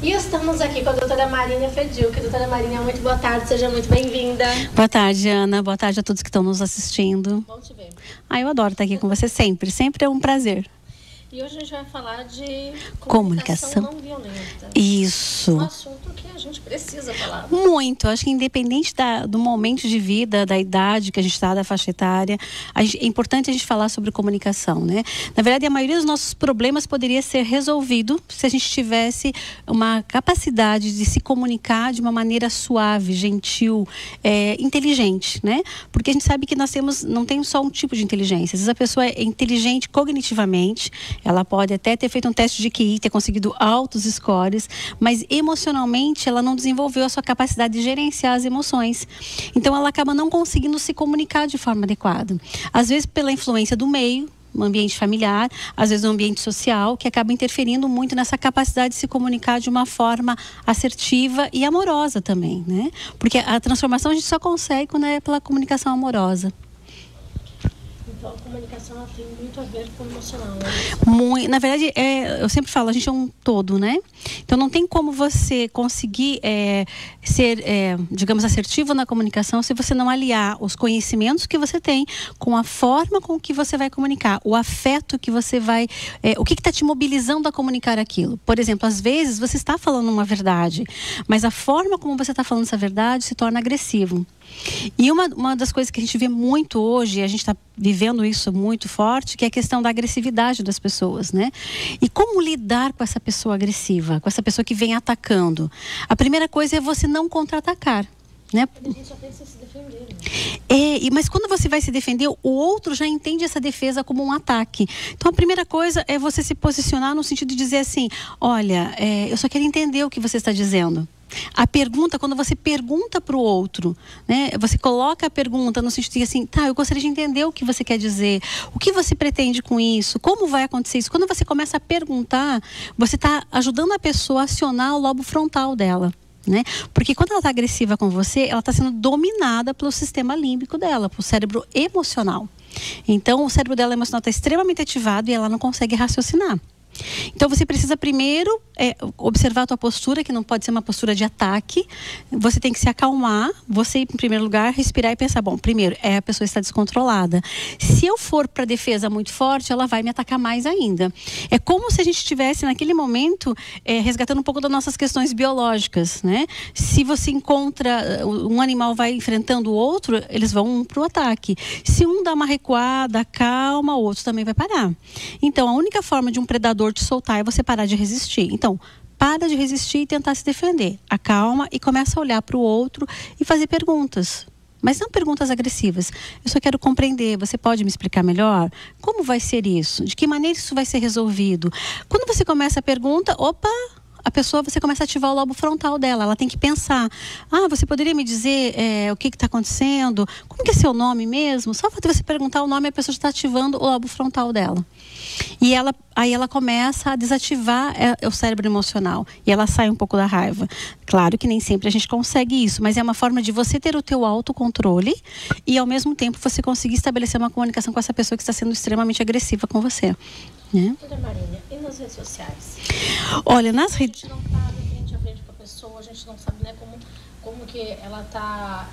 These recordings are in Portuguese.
E estamos aqui com a doutora Marília Fedilk. Doutora Marília, muito boa tarde, seja muito bem-vinda. Boa tarde, Ana. Boa tarde a todos que estão nos assistindo. Bom te ver. Eu adoro estar aqui com você sempre. Sempre é um prazer. E hoje a gente vai falar de comunicação não violenta. Isso. Um assunto que a gente precisa falar. Muito. Acho que independente do momento de vida, da idade que a gente está, da faixa etária, é importante a gente falar sobre comunicação, né? Na verdade, a maioria dos nossos problemas poderia ser resolvido se a gente tivesse uma capacidade de se comunicar de uma maneira suave, gentil, inteligente, né? Porque a gente sabe que não tem só um tipo de inteligência. Às vezes a pessoa é inteligente cognitivamente, ela pode até ter feito um teste de QI, ter conseguido altos scores, mas emocionalmente ela não desenvolveu a sua capacidade de gerenciar as emoções. Então ela acaba não conseguindo se comunicar de forma adequada. Às vezes pela influência do meio, no ambiente familiar, às vezes no ambiente social, que acaba interferindo muito nessa capacidade de se comunicar de uma forma assertiva e amorosa também, né? Porque a transformação a gente só consegue quando é pela comunicação amorosa. Então, a comunicação ela tem muito a ver com o emocional, né? Na verdade, eu sempre falo, a gente é um todo, né? Então, não tem como você conseguir ser, digamos, assertivo na comunicação se você não aliar os conhecimentos que você tem com a forma com que você vai comunicar, o afeto que você vai... o que está te mobilizando a comunicar aquilo. Por exemplo, às vezes você está falando uma verdade, mas a forma como você está falando essa verdade se torna agressivo. E uma das coisas que a gente vê muito hoje, a gente está vivendo isso muito forte, que é a questão da agressividade das pessoas, né? E como lidar com essa pessoa agressiva, com essa pessoa que vem atacando? A primeira coisa é você não contra-atacar, né? A gente só pensa em se defender, né? Mas quando você vai se defender, o outro já entende essa defesa como um ataque. Então a primeira coisa é você se posicionar no sentido de dizer assim, olha, eu só quero entender o que você está dizendo. A pergunta, quando você pergunta para o outro, né, você coloca a pergunta no sentido de assim, eu gostaria de entender o que você quer dizer, o que você pretende com isso, como vai acontecer isso. Quando você começa a perguntar, você está ajudando a pessoa a acionar o lobo frontal dela. Né? Porque quando ela está agressiva com você, ela está sendo dominada pelo sistema límbico dela, pelo cérebro emocional. Então, o cérebro dela emocional está extremamente ativado e ela não consegue raciocinar. Então você precisa primeiro observar a tua postura, que não pode ser uma postura de ataque. Você tem que se acalmar, você em primeiro lugar respirar e pensar, bom, primeiro, a pessoa está descontrolada. Se eu for para a defesa muito forte, ela vai me atacar mais ainda. É como se a gente estivesse naquele momento resgatando um pouco das nossas questões biológicas, né? Se você encontra, um animal vai enfrentando o outro, eles vão para o ataque. Se um dá uma recuada, calma, o outro também vai parar. Então a única forma de um predador te soltar é você parar de resistir. Então, para de resistir e tentar se defender. Acalma e começa a olhar para o outro e fazer perguntas. Mas não perguntas agressivas. Eu só quero compreender. Você pode me explicar melhor? Como vai ser isso? De que maneira isso vai ser resolvido? Quando você começa a pergunta, a pessoa, você começa a ativar o lobo frontal dela. Ela tem que pensar, você poderia me dizer o que está acontecendo? Como que é seu nome mesmo? Só para você perguntar o nome, a pessoa já está ativando o lobo frontal dela. E aí ela começa a desativar o cérebro emocional. E ela sai um pouco da raiva. Claro que nem sempre a gente consegue isso, mas é uma forma de você ter o teu autocontrole e ao mesmo tempo você conseguir estabelecer uma comunicação com essa pessoa que está sendo extremamente agressiva com você. Né? Doutora Marília, e nas redes sociais? Olha, nas redes... A gente não está de frente a frente com a pessoa, a gente não sabe, né, como que ela está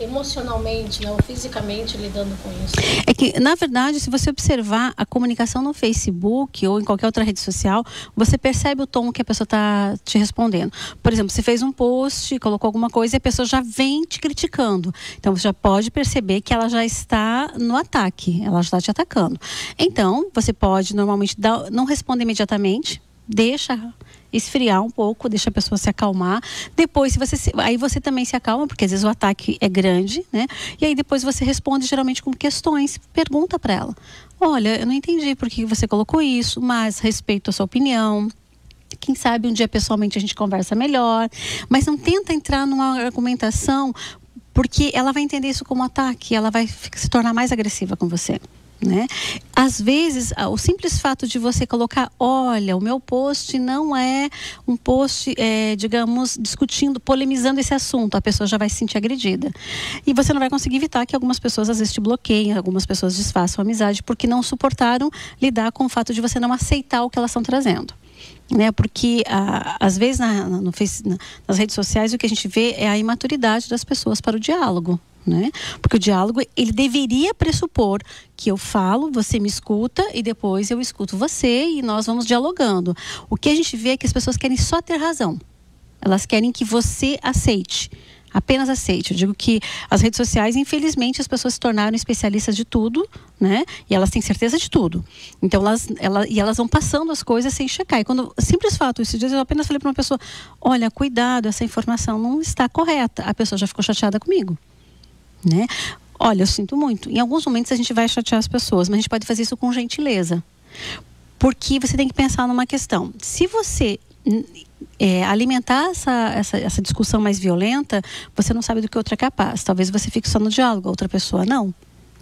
emocionalmente, né, ou fisicamente lidando com isso. É que, na verdade, se você observar a comunicação no Facebook ou em qualquer outra rede social, você percebe o tom que a pessoa está te respondendo. Por exemplo, você fez um post, colocou alguma coisa e a pessoa já vem te criticando. Então, você já pode perceber que ela já está no ataque, ela já está te atacando. Então, você pode normalmente não responder imediatamente, deixa esfriar um pouco, deixa a pessoa se acalmar. Depois, aí você também se acalma, porque às vezes o ataque é grande, né? E aí depois você responde geralmente com questões. Pergunta para ela. Olha, eu não entendi por que você colocou isso, mas respeito a sua opinião. Quem sabe um dia pessoalmente a gente conversa melhor. Mas não tenta entrar numa argumentação, porque ela vai entender isso como ataque, ela vai se tornar mais agressiva com você. Né? Às vezes, o simples fato de você colocar, olha, o meu post não é um post, digamos, discutindo, polemizando esse assunto, a pessoa já vai se sentir agredida. E você não vai conseguir evitar que algumas pessoas às vezes te bloqueiem, algumas pessoas desfaçam a amizade porque não suportaram lidar com o fato de você não aceitar o que elas estão trazendo. né? Porque às vezes nas redes sociais o que a gente vê é a imaturidade das pessoas para o diálogo, né? Porque o diálogo, ele deveria pressupor que eu falo, você me escuta e depois eu escuto você e nós vamos dialogando. O que a gente vê é que as pessoas querem só ter razão. Elas querem que você aceite. Apenas aceite. Eu digo que as redes sociais, infelizmente, as pessoas se tornaram especialistas de tudo, né? E elas têm certeza de tudo. Então, elas vão passando as coisas sem checar. E quando, simples fato, esses dias eu apenas falei para uma pessoa, olha, cuidado, essa informação não está correta. A pessoa já ficou chateada comigo, né? Olha, eu sinto muito. Em alguns momentos a gente vai chatear as pessoas, mas a gente pode fazer isso com gentileza. Porque você tem que pensar numa questão. Se você alimentar essa discussão mais violenta, você não sabe do que outra é capaz. Talvez você fique só no diálogo, a outra pessoa não,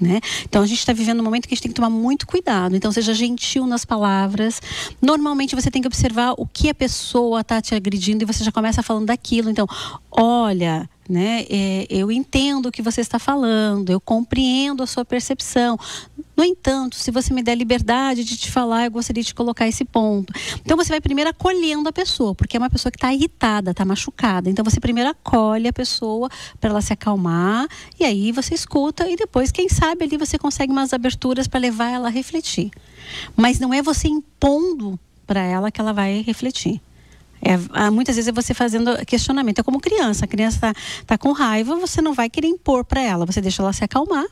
né? Então a gente está vivendo um momento que a gente tem que tomar muito cuidado. Então seja gentil nas palavras. Normalmente você tem que observar o que a pessoa está te agredindo e você já começa falando daquilo. Então, olha, né, eu entendo o que você está falando, eu compreendo a sua percepção. No entanto, se você me der liberdade de te falar, eu gostaria de colocar esse ponto. Então você vai primeiro acolhendo a pessoa, porque é uma pessoa que está irritada, está machucada. Então você primeiro acolhe a pessoa para ela se acalmar, e aí você escuta e depois, quem sabe, ali você consegue umas aberturas para levar ela a refletir. Mas não é você impondo para ela que ela vai refletir. Muitas vezes é você fazendo questionamento. É como criança. A criança tá com raiva, você não vai querer impor para ela. Você deixa ela se acalmar.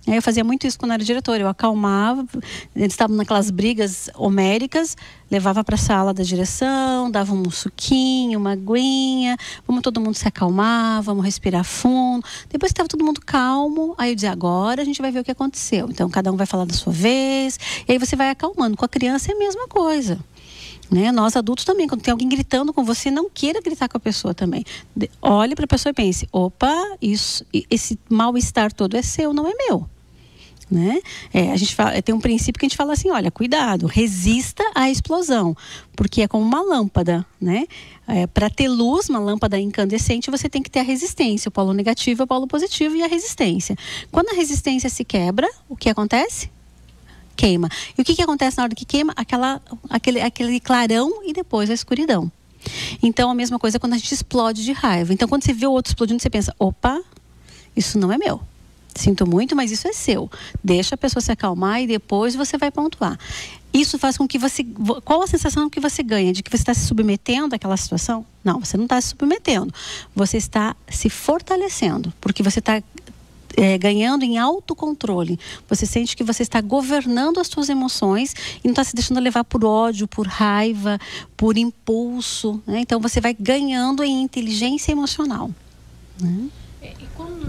Eu fazia muito isso quando era diretora. Eu acalmava. Eles estavam naquelas brigas homéricas. Levava para a sala da direção, dava um suquinho, uma aguinha. Vamos todo mundo se acalmar, vamos respirar fundo. Depois que estava todo mundo calmo, aí eu dizia, agora a gente vai ver o que aconteceu. Então cada um vai falar da sua vez. E aí você vai acalmando. Com a criança é a mesma coisa, né? Nós adultos também, quando tem alguém gritando com você, não queira gritar com a pessoa também. Olhe para a pessoa e pense, opa, esse mal-estar todo é seu, não é meu, né? A gente tem um princípio que a gente fala assim, olha, cuidado, resista à explosão, porque é como uma lâmpada, né? Para ter luz, uma lâmpada incandescente, você tem que ter a resistência, o polo negativo, o polo positivo e a resistência. Quando a resistência se quebra, o que acontece? Queima. E o que acontece na hora que queima? Aquele clarão e depois a escuridão. Então, a mesma coisa quando a gente explode de raiva. Então, quando você vê o outro explodindo, você pensa, opa, isso não é meu. Sinto muito, mas isso é seu. Deixa a pessoa se acalmar e depois você vai pontuar. Isso faz com que você... Qual a sensação que você ganha? De que você está se submetendo àquela situação? Não, você não está se submetendo. Você está se fortalecendo, porque você está ganhando em autocontrole. Você sente que você está governando as suas emoções e não está se deixando levar por ódio, por raiva, por impulso, né? Então você vai ganhando em inteligência emocional, né? E quando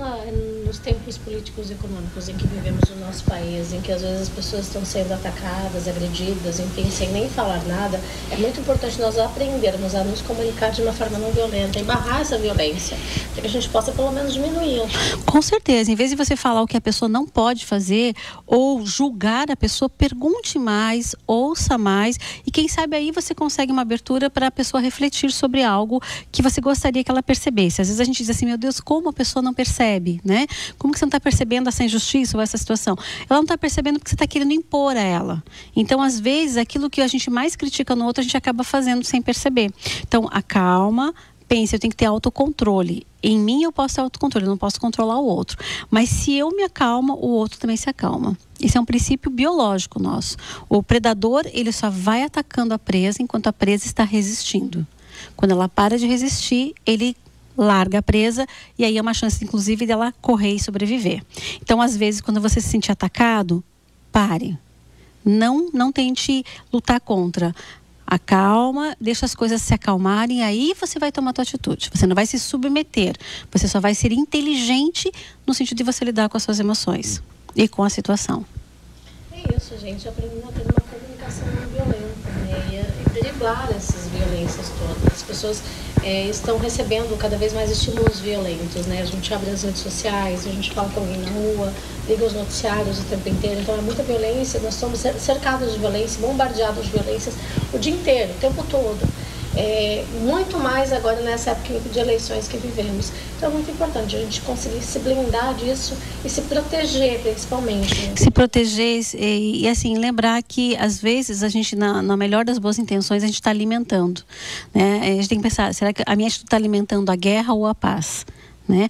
nos tempos políticos e econômicos em que vivemos no nosso país, em que às vezes as pessoas estão sendo atacadas, agredidas, enfim, sem nem falar nada, é muito importante nós aprendermos a nos comunicar de uma forma não violenta e barrar essa violência, para que a gente possa pelo menos diminuí-la. Com certeza, em vez de você falar o que a pessoa não pode fazer ou julgar a pessoa, pergunte mais, ouça mais e quem sabe aí você consegue uma abertura para a pessoa refletir sobre algo que você gostaria que ela percebesse. Às vezes a gente diz assim, meu Deus, como a pessoa não percebe, né? Como que você não está percebendo essa injustiça ou essa situação? Ela não está percebendo porque você está querendo impor a ela. Então, às vezes, aquilo que a gente mais critica no outro, a gente acaba fazendo sem perceber. Então, acalma, pense, eu tenho que ter autocontrole. Em mim eu posso ter autocontrole, eu não posso controlar o outro. Mas se eu me acalmo, o outro também se acalma. Isso é um princípio biológico nosso. O predador, ele só vai atacando a presa enquanto a presa está resistindo. Quando ela para de resistir, ele larga a presa e aí é uma chance, inclusive, dela correr e sobreviver. Então, às vezes, quando você se sentir atacado, pare. Não tente lutar contra. Acalma, deixa as coisas se acalmarem e aí você vai tomar a tua atitude. Você não vai se submeter. Você só vai ser inteligente no sentido de você lidar com as suas emoções e com a situação. É isso, gente. Aprendendo a ter uma comunicação não violenta, né? E driblar essas violências todas. As pessoas estão recebendo cada vez mais estímulos violentos, né? A gente abre as redes sociais, a gente fala com alguém na rua, liga os noticiários o tempo inteiro. Então é muita violência, nós somos cercados de violência, bombardeados de violências o dia inteiro, o tempo todo. muito mais agora nessa época de eleições que vivemos. Então é muito importante a gente conseguir se blindar disso e se proteger, principalmente. Se proteger e assim, lembrar que às vezes a gente, na melhor das boas intenções, a gente está alimentando, né? A gente tem que pensar, será que a minha atitude está alimentando a guerra ou a paz? Né?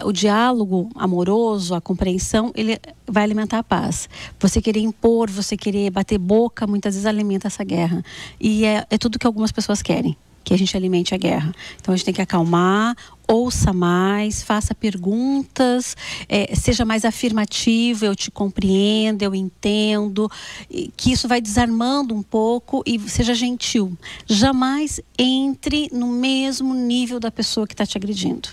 O diálogo amoroso, a compreensão, ele vai alimentar a paz. Você querer impor, você querer bater boca, muitas vezes alimenta essa guerra. E é tudo que algumas pessoas querem, que a gente alimente a guerra. Então a gente tem que acalmar, ouça mais, faça perguntas, seja mais afirmativo, eu te compreendo, eu entendo, que isso vai desarmando um pouco e seja gentil. Jamais entre no mesmo nível da pessoa que está te agredindo.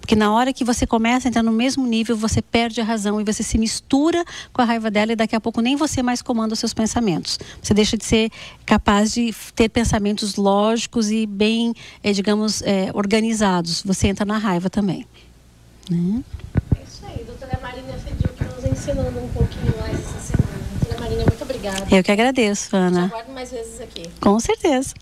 Porque na hora que você começa a entrar no mesmo nível, você perde a razão e você se mistura com a raiva dela e daqui a pouco nem você mais comanda os seus pensamentos. Você deixa de ser capaz de ter pensamentos lógicos e bem, digamos, organizados. Você entra na raiva também. Né? É isso aí, doutora Marina Fedilk nos ensinando um pouquinho mais essa semana. Doutora Marina, muito obrigada. Eu que agradeço, Ana. Te aguardo mais vezes aqui. Com certeza.